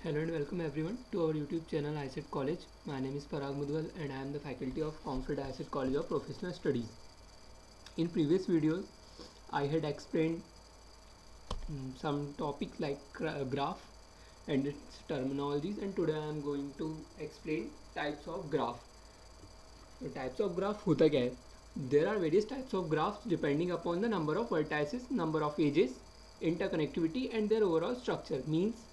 Hello and welcome everyone to our YouTube channel ICET College. My name is Parag Mudgal and I am the faculty of ComFed ICET College of Professional Studies. In previous videos, I had explained some topics like graph and its terminologies, and today I am going to explain types of graph. So types of graph होता क्या है? There are various types of graphs depending upon the number of vertices, number of edges, interconnectivity and their overall structure. Means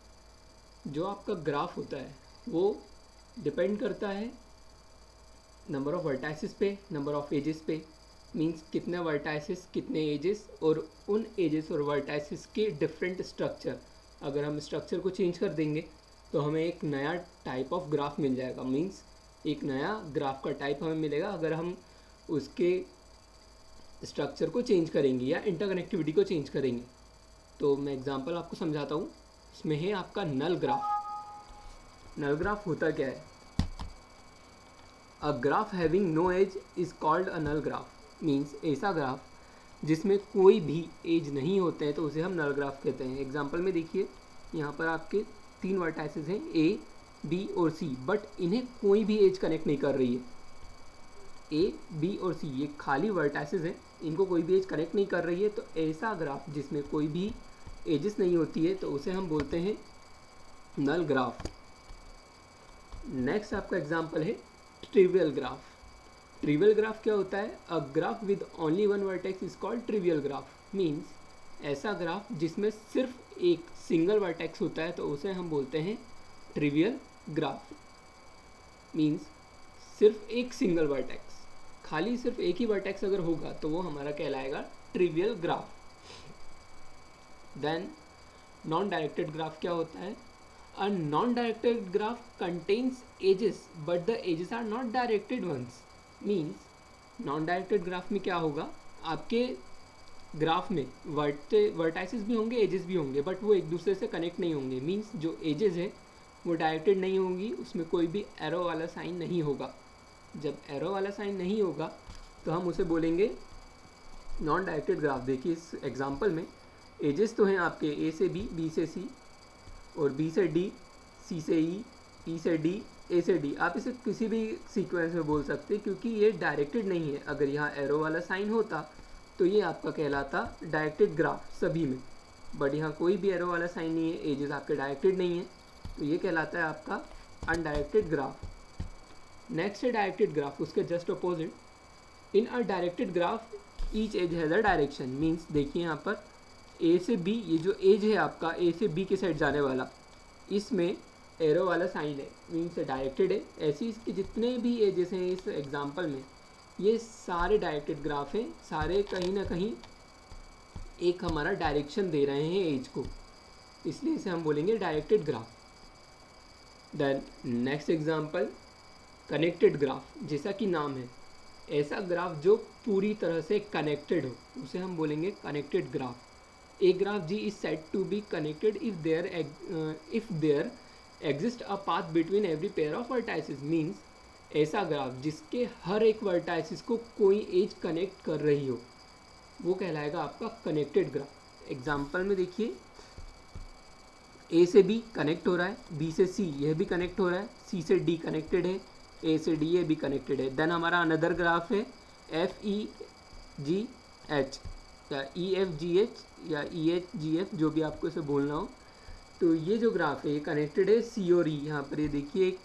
जो आपका graph होता है वो depend करता है नंबर ऑफ़ वर्टाइसिस पे, नंबर ऑफ़ एजेस पे. मींस कितने वर्टाइसिस, कितने एजेस और उन एजेस और वर्टाइसिस के डिफरेंट स्ट्रक्चर. अगर हम स्ट्रक्चर को चेंज कर देंगे तो हमें एक नया टाइप ऑफ ग्राफ मिल जाएगा. मींस एक नया ग्राफ का टाइप हमें मिलेगा अगर हम उसके स्ट्रक्चर को चेंज करेंगे या इंटरकनेक्टिविटी को चेंज करेंगे. तो मैं एग्जांपल आपको समझाता हूँ. इसमें है आपका नल ग्राफ. नल ग्राफ होता क्या है? A graph having no edge is called a null graph. Means ऐसा ग्राफ जिसमें कोई भी एज नहीं होते हैं तो उसे हम नल ग्राफ कहते हैं. एग्जांपल में देखिए, यहाँ पर आपके 3 वर्टाइसेस हैं ए, बी और सी, बट इन्हें कोई भी एज कनेक्ट नहीं कर रही है. ए, बी और सी ये खाली वर्टाइसेस हैं, इनको कोई भी एज कनेक्ट नहीं कर रही है. तो ऐसा ग्राफ जिसमें कोई भी एजेस नहीं होती है तो उसे हम बोलते हैं नल ग्राफ. नेक्स्ट आपका एग्जांपल है ट्रिवियल ग्राफ. ट्रिवियल ग्राफ क्या होता है? A graph with only one vertex is called trivial graph. Means ऐसा ग्राफ जिसमें सिर्फ एक सिंगल वर्टेक्स होता है तो उसे हम बोलते हैं ट्रिवियल ग्राफ. मींस सिर्फ एक सिंगल वर्टेक्स, खाली सिर्फ एक ही वर्टेक्स अगर होगा तो वो हमारा कहलाएगा trivial graph. Then non directed graph क्या होता है? A non directed graph contains edges but the edges are not directed ones. Means non directed graph में क्या होगा? आपके ग्राफ में वर्टाइसेस भी होंगे, एजेस भी होंगे, बट वो एक दूसरे से कनेक्ट नहीं होंगे. मीन्स जो एजेस है वो डायरेक्टेड नहीं होंगी, उसमें कोई भी एरो वाला साइन नहीं होगा. जब एरो वाला साइन नहीं होगा तो हम उसे बोलेंगे नॉन डायरेक्टेड ग्राफ. देखिए इस एग्जाम्पल में एजेस तो हैं आपके ए से बी से सी और बी से डी, सी से ई से डी, ए से डी. आप इसे किसी भी सीक्वेंस में बोल सकते हैं क्योंकि ये डायरेक्टेड नहीं है. अगर यहाँ एरो वाला साइन होता तो ये आपका कहलाता डायरेक्टेड ग्राफ सभी में, बट यहाँ कोई भी एरो वाला साइन नहीं है, एजेस आपके डायरेक्टेड नहीं है, तो ये कहलाता है आपका अनडायरेक्टेड ग्राफ. नेक्स्ट है डायरेक्टेड ग्राफ. उसके just opposite, in a directed graph each edge has a direction. Means देखिए यहाँ पर ए से बी, ये जो एज है आपका ए से बी के साइड जाने वाला, इसमें एरो वाला साइन है, मीन्स डायरेक्टेड है. ऐसे इसके जितने भी एजेस हैं इस एग्जांपल में ये सारे डायरेक्टेड ग्राफ हैं. सारे कहीं ना कहीं एक हमारा डायरेक्शन दे रहे हैं एज को, इसलिए इसे हम बोलेंगे directed graph. Then next example connected graph. जैसा कि नाम है, ऐसा ग्राफ जो पूरी तरह से कनेक्टेड हो उसे हम बोलेंगे connected graph. A graph G is said to be connected if there exists a path between every pair of vertices. Means ऐसा ग्राफ जिसके हर एक वर्टाइसिस को कोई एज कनेक्ट कर रही हो वो कहलाएगा आपका कनेक्टेड ग्राफ. एग्जाम्पल में देखिए, ए से बी कनेक्ट हो रहा है, बी से सी यह भी कनेक्ट हो रहा है, सी से डी कनेक्टेड है, ए से डी ये भी कनेक्टेड है. देन हमारा अनदर ग्राफ है एफ ई जी एच या ई एफ जी एच या ई एच जी एफ, जो भी आपको इसे बोलना हो. तो ये जो ग्राफ है ये कनेक्टेड है सी और ई. यहाँ पर ये देखिए एक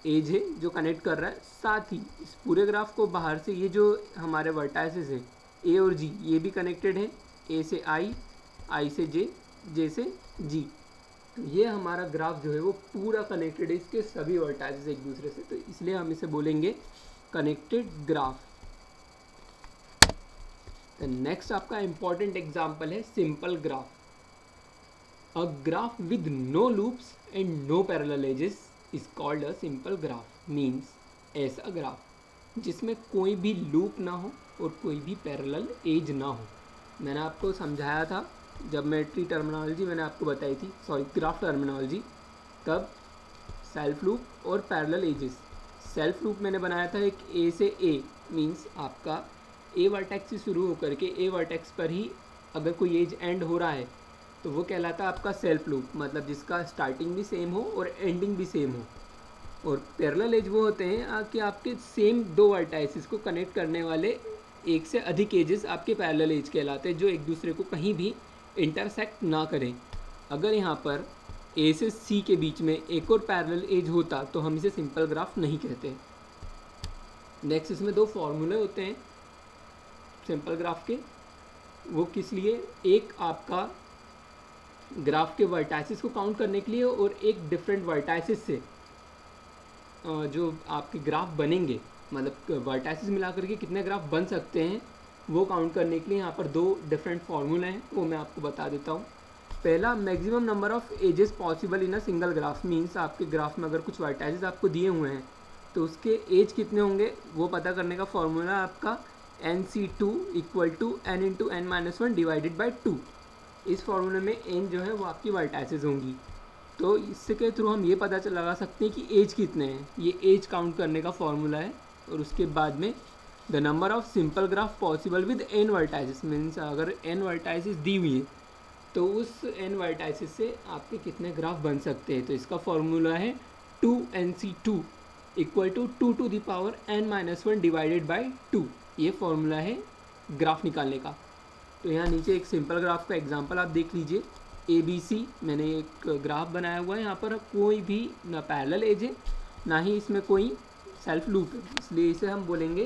एज है जो कनेक्ट कर रहा है. साथ ही इस पूरे ग्राफ को बाहर से ये जो हमारे वर्टाइसेस हैं ए और जी ये भी कनेक्टेड है, ए से आई, आई से जे, जे से जी. तो ये हमारा ग्राफ जो है वो पूरा कनेक्टेड है, इसके सभी वर्टाइसेस एक दूसरे से, तो इसलिए हम इसे बोलेंगे कनेक्टेड ग्राफ. नेक्स्ट आपका इंपॉर्टेंट एग्जाम्पल है simple graph. A graph with no loops and no parallel edges is called a simple graph. Means ऐसा ग्राफ जिसमें कोई भी लूप ना हो और कोई भी पैरेलल एज ना हो. मैंने आपको समझाया था जब मैं ट्री टर्मिनोलॉजी मैंने आपको बताई थी, सॉरी ग्राफ टर्मिनोलॉजी, तब सेल्फ लूप और पैरेलल एजेस. सेल्फ लूप मैंने बनाया था एक ए से ए. मीन्स आपका ए वर्टेक्स से शुरू होकर के ए वर्टेक्स पर ही अगर कोई एज एंड हो रहा है तो वो कहलाता है आपका सेल्फ लूप, मतलब जिसका स्टार्टिंग भी सेम हो और एंडिंग भी सेम हो। और पैरेलल एज वो होते हैं कि आपके सेम दो वर्टाइसिस को कनेक्ट करने वाले एक से अधिक एजेस आपके पैरेलल एज कहलाते हैं, जो एक दूसरे को कहीं भी इंटरसेक्ट ना करें। अगर यहाँ पर ए से सी के बीच में एक और पैरेलल एज होता तो हम इसे सिंपल ग्राफ नहीं कहते। नेक्स्ट इसमें दो फॉर्मूले होते हैं सिंपल ग्राफ के। वो किस लिए, एक आपका ग्राफ के वर्टाइसिस को काउंट करने के लिए और एक डिफरेंट वर्टाइसिस से जो आपके ग्राफ बनेंगे, मतलब वर्टाइसिस मिला करके कितने ग्राफ बन सकते हैं वो काउंट करने के लिए यहाँ पर दो डिफरेंट फार्मूले हैं, वो मैं आपको बता देता हूँ। पहला, maximum number of edges possible in a single graph, means आपके ग्राफ में अगर कुछ वर्टाइसिस आपको दिए हुए हैं तो उसके एज कितने होंगे वो पता करने का फॉर्मूला आपका NC2 equal to n into n minus 1 divided by 2। इस फॉर्मूले में n जो है वो आपकी वर्टाइसिस होंगी, तो इससे के थ्रू हम ये पता लगा सकते हैं कि एज कितने हैं। ये एज काउंट करने का फॉर्मूला है। और उसके बाद में the number of simple graph possible with n vertices, means अगर n वर्टाइसिस दी हुई है तो उस n वर्टाइसिस से आपके कितने ग्राफ बन सकते हैं। तो इसका फॉर्मूला है 2NC2 equal to 2 to the power n minus 1 divided by 2। ये फॉर्मूला है ग्राफ निकालने का। तो यहाँ नीचे एक सिंपल ग्राफ का एग्जांपल आप देख लीजिए। ABC मैंने एक ग्राफ बनाया हुआ है, यहाँ पर कोई भी ना पैरेलल एज है ना ही इसमें कोई सेल्फ लूप है, इसलिए इसे हम बोलेंगे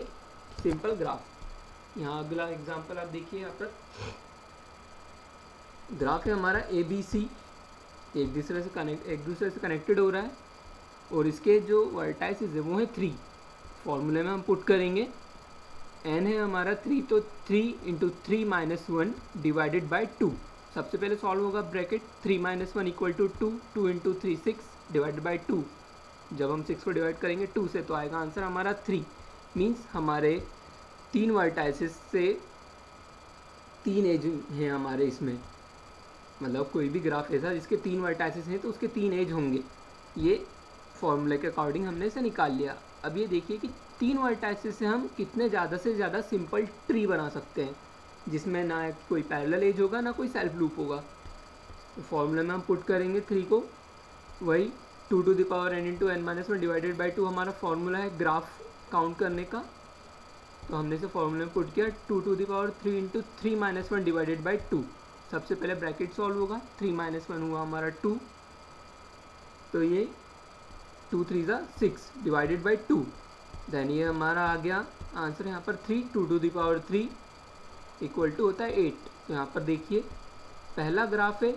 सिंपल ग्राफ। यहाँ अगला एग्जांपल आप देखिए, यहाँ पर ग्राफ है हमारा ABC, एक दूसरे से कनेक्टेड हो रहा है और इसके जो वर्टाइसिस है वो है 3। फॉर्मूले में हम पुट करेंगे, n है हमारा 3, तो 3 इंटू 3 माइनस 1 डिवाइडेड बाई 2। सबसे पहले सॉल्व होगा bracket 3 minus 1 equal to 2, 2 into 3 6 divided by 2। जब हम 6 को डिवाइड करेंगे 2 से तो आएगा आंसर हमारा 3। मीन्स हमारे 3 वर्टाइसिस से 3 एज हैं हमारे इसमें, मतलब कोई भी ग्राफ ऐसा जिसके 3 वर्टाइसिस हैं तो उसके 3 एज होंगे। ये फॉर्मूले के अकॉर्डिंग हमने इसे निकाल लिया। अब ये देखिए कि 3 वर्टाइसिस से हम कितने ज़्यादा से ज़्यादा सिंपल ट्री बना सकते हैं जिसमें ना कोई पैरेलल एज होगा ना कोई सेल्फ लूप होगा। तो फॉर्मूले में हम पुट करेंगे 3 को, वही 2 to the power n into n minus 1 divided by 2 हमारा फॉर्मूला है ग्राफ काउंट करने का। तो हमने इसे फॉर्मूले में पुट किया 2 to the power 3 into 3 minus 1 divided by 2। सबसे पहले ब्रैकेट सॉल्व होगा, 3 माइनस 1 हुआ हमारा 2, तो ये 2 3 6 डिवाइडेड बाई 2। देन ये हमारा आ गया आंसर यहाँ पर 3, 2 to the power 3 equal to होता है 8। तो यहाँ पर देखिए पहला ग्राफ है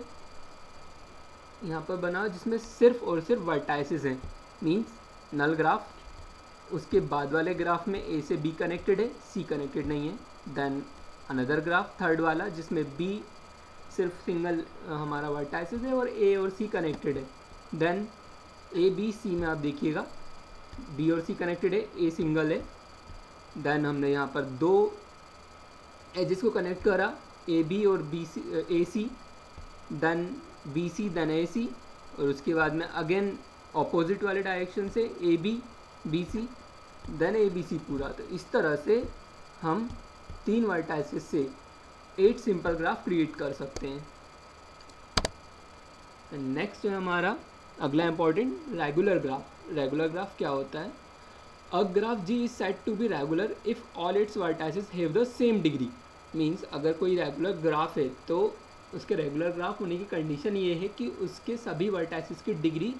यहाँ पर बना जिसमें सिर्फ और सिर्फ वर्टाइसिस हैं, मीन्स नल ग्राफ। उसके बाद वाले ग्राफ में A से B कनेक्टेड है, C कनेक्टेड नहीं है। देन अनदर ग्राफ थर्ड वाला जिसमें B सिर्फ सिंगल हमारा वर्टाइसिस है और A और C कनेक्टेड है। देन A B C में आप देखिएगा B और C कनेक्टेड है, A सिंगल है। देन हमने यहाँ पर दो एजेस को कनेक्ट करा, AB और AC, then BC then AC, और उसके बाद में अगेन ऑपोजिट वाले डायरेक्शन से AB BC देन ABC पूरा। तो इस तरह से हम 3 वर्टाइसिस से 8 सिंपल ग्राफ क्रिएट कर सकते हैं। नेक्स्ट है हमारा अगला important regular graph. Regular graph क्या होता है? A graph G is said to be regular if all its vertices have the same degree. Means अगर कोई रेगुलर ग्राफ है तो उसके रेगुलर ग्राफ होने की कंडीशन ये है कि उसके सभी वर्टाइसिस की डिग्री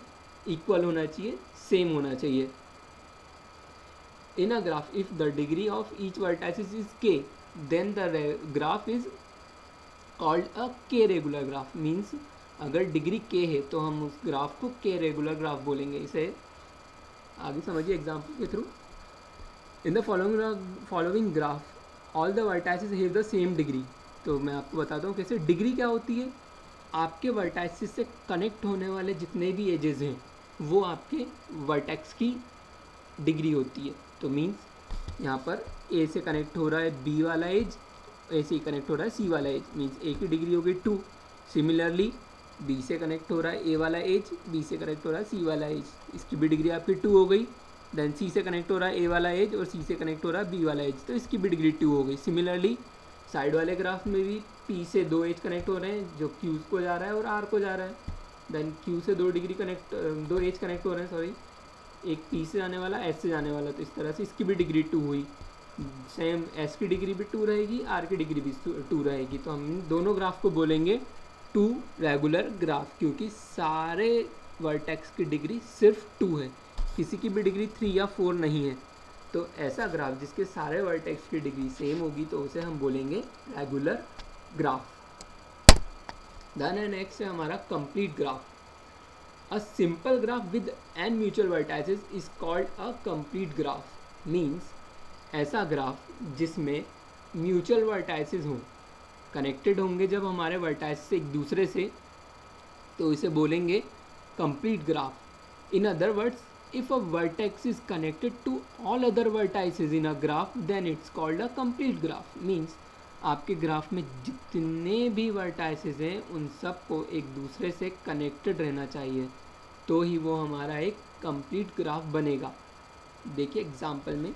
इक्वल होना चाहिए, सेम होना चाहिए। In a graph if the degree of each vertices is k, then the graph is called a k regular graph. Means अगर डिग्री k है तो हम उस ग्राफ को k रेगुलर ग्राफ बोलेंगे। इसे आगे समझिए एग्जाम्पल के through. In the following graph all the vertices have the same degree. तो मैं आपको बताता हूँ कैसे। डिग्री क्या होती है? आपके वर्टाइसिस से कनेक्ट होने वाले जितने भी एजेस हैं वो आपके वर्टेक्स की डिग्री होती है। तो मीन्स यहाँ पर A से कनेक्ट हो रहा है B वाला एज, A से कनेक्ट हो रहा है C वाला एज, मीन्स A की डिग्री हो गई 2। सिमिलरली B से कनेक्ट हो रहा है A वाला एज, B से कनेक्ट हो रहा है C वाला एज, इसकी भी डिग्री आपकी 2 हो गई। देन C से कनेक्ट हो रहा है A वाला एज और C से कनेक्ट हो रहा है B वाला एज, तो इसकी भी डिग्री 2 हो गई। सिमिलरली साइड वाले ग्राफ में भी P से 2 एज कनेक्ट हो रहे हैं जो Q को जा रहा है और R को जा रहा है। देन Q से 2 एज कनेक्ट हो रहे हैं, सॉरी, एक P से जाने वाला S से जाने वाला, तो इस तरह से इसकी भी डिग्री 2 हुई। सेम S की डिग्री भी 2 रहेगी, R की डिग्री भी 2 रहेगी। तो हम दोनों ग्राफ को बोलेंगे 2 रेगुलर ग्राफ, क्योंकि सारे वर्टेक्स की डिग्री सिर्फ 2 है, किसी की भी डिग्री 3 या 4 नहीं है। तो ऐसा ग्राफ जिसके सारे वर्टेक्स की डिग्री सेम होगी तो उसे हम बोलेंगे रेगुलर ग्राफ। देन नेक्स्ट है हमारा complete graph. A simple graph with n mutual vertices is called a complete graph. Means ऐसा ग्राफ जिसमें म्यूचुअल वर्टाइसेस हों, कनेक्टेड होंगे जब हमारे वर्टाइसेस एक दूसरे से, तो इसे बोलेंगे complete graph. In other words, if a vertex is connected to all other vertices in a graph then it's called a complete graph। means आपके ग्राफ में जितने भी वर्टाइसेस हैं उन सब को एक दूसरे से कनेक्टेड रहना चाहिए, तो ही वो हमारा एक कंप्लीट ग्राफ बनेगा। देखिए एग्जांपल में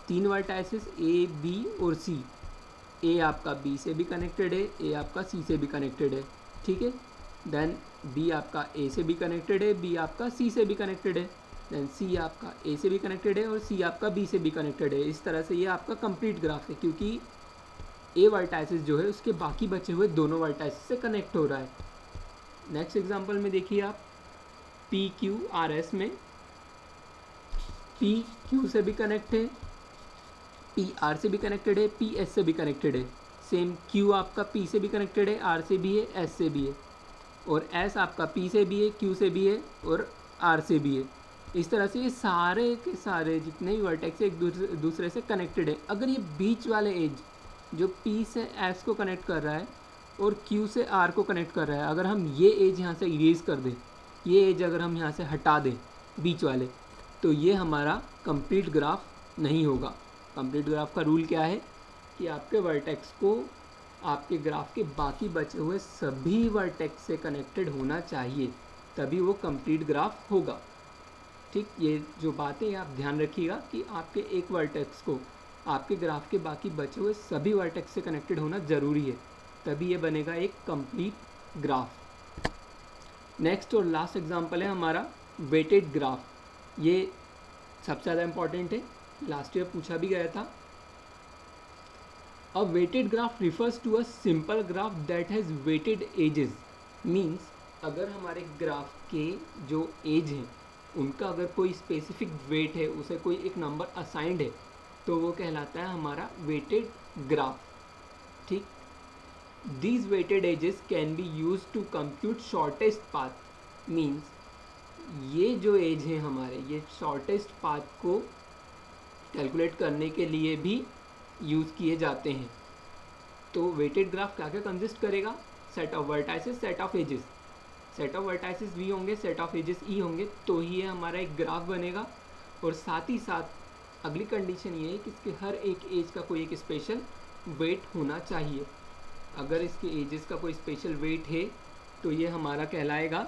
3 वर्टाइसेस A, B और C। A आपका B से भी कनेक्टेड है, A आपका C से भी कनेक्टेड है, ठीक है। देन B आपका A से भी कनेक्टेड है, B आपका C से भी कनेक्टेड है, देन C आपका A से भी कनेक्टेड है और C आपका B से भी कनेक्टेड है। इस तरह से ये आपका कंप्लीट ग्राफ है, क्योंकि A वर्टाइसिस जो है उसके बाकी बचे हुए दोनों वर्टाइसिस से कनेक्ट हो रहा है। नेक्स्ट एग्जांपल में देखिए आप, PQRS में P Q से भी कनेक्ट है, P R से भी कनेक्टेड है, P S से भी कनेक्टेड है। सेम Q आपका P से भी कनेक्टेड है, R से भी है, S से भी है, और S आपका P से भी है, Q से भी है और R से भी है। इस तरह से ये सारे के सारे जितने भी वर्टेक्स एक दूसरे से कनेक्टेड है। अगर ये बीच वाले एज जो P से S को कनेक्ट कर रहा है और Q से R को कनेक्ट कर रहा है, अगर हम ये एज यहाँ से इरेज कर दें, ये एज अगर हम यहाँ से हटा दें बीच वाले, तो ये हमारा कंप्लीट ग्राफ नहीं होगा। कंप्लीट ग्राफ का रूल क्या है कि आपके वर्टेक्स को आपके ग्राफ के बाकी बचे हुए सभी वर्टेक्स से कनेक्टेड होना चाहिए, तभी वो कंप्लीट ग्राफ होगा। ठीक, ये जो बातें आप ध्यान रखिएगा कि आपके एक वर्टेक्स को आपके ग्राफ के बाकी बचे हुए सभी वर्टेक्स से कनेक्टेड होना ज़रूरी है, तभी ये बनेगा एक कंप्लीट ग्राफ। नेक्स्ट और लास्ट एग्जांपल है हमारा वेटेड ग्राफ। ये सबसे ज़्यादा इम्पॉर्टेंट है, लास्ट ईयर पूछा भी गया था। A weighted graph refers to a simple graph that has weighted edges. Means अगर हमारे ग्राफ के जो एज हैं उनका अगर कोई स्पेसिफिक वेट है, उसे कोई एक नंबर असाइंड है, तो वो कहलाता है हमारा वेटेड ग्राफ। ठीक, these weighted edges can be use to compute shortest path. Means ये जो एज है हमारे, ये शॉर्टेस्ट पाथ को कैलकुलेट करने के लिए भी यूज़ किए जाते हैं। तो वेटेड ग्राफ क्या क्या कंसिस्ट करेगा? Set of vertices, set of edges. Set of vertices V होंगे, सेट ऑफ एजेस E होंगे, तो ही ये हमारा एक ग्राफ बनेगा। और साथ ही साथ अगली कंडीशन ये है कि इसके हर एक एज का कोई एक स्पेशल वेट होना चाहिए। अगर इसके एजेस का कोई स्पेशल वेट है तो ये हमारा कहलाएगा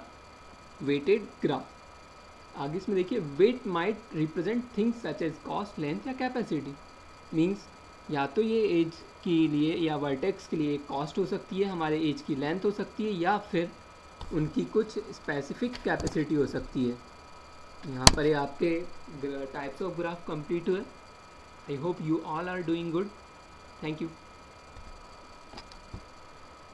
वेटेड ग्राफ। आगे इसमें देखिए, weight might represent things such as cost, length या कैपेसिटी। मीन्स या तो ये एज के लिए या वर्टेक्स के लिए कॉस्ट हो सकती है, हमारे एज की लेंथ हो सकती है, या फिर उनकी कुछ स्पेसिफिक कैपेसिटी हो सकती है। यहाँ पर ये आपके टाइप्स ऑफ ग्राफ कंप्लीट हुए। I hope you all are doing good. Thank you.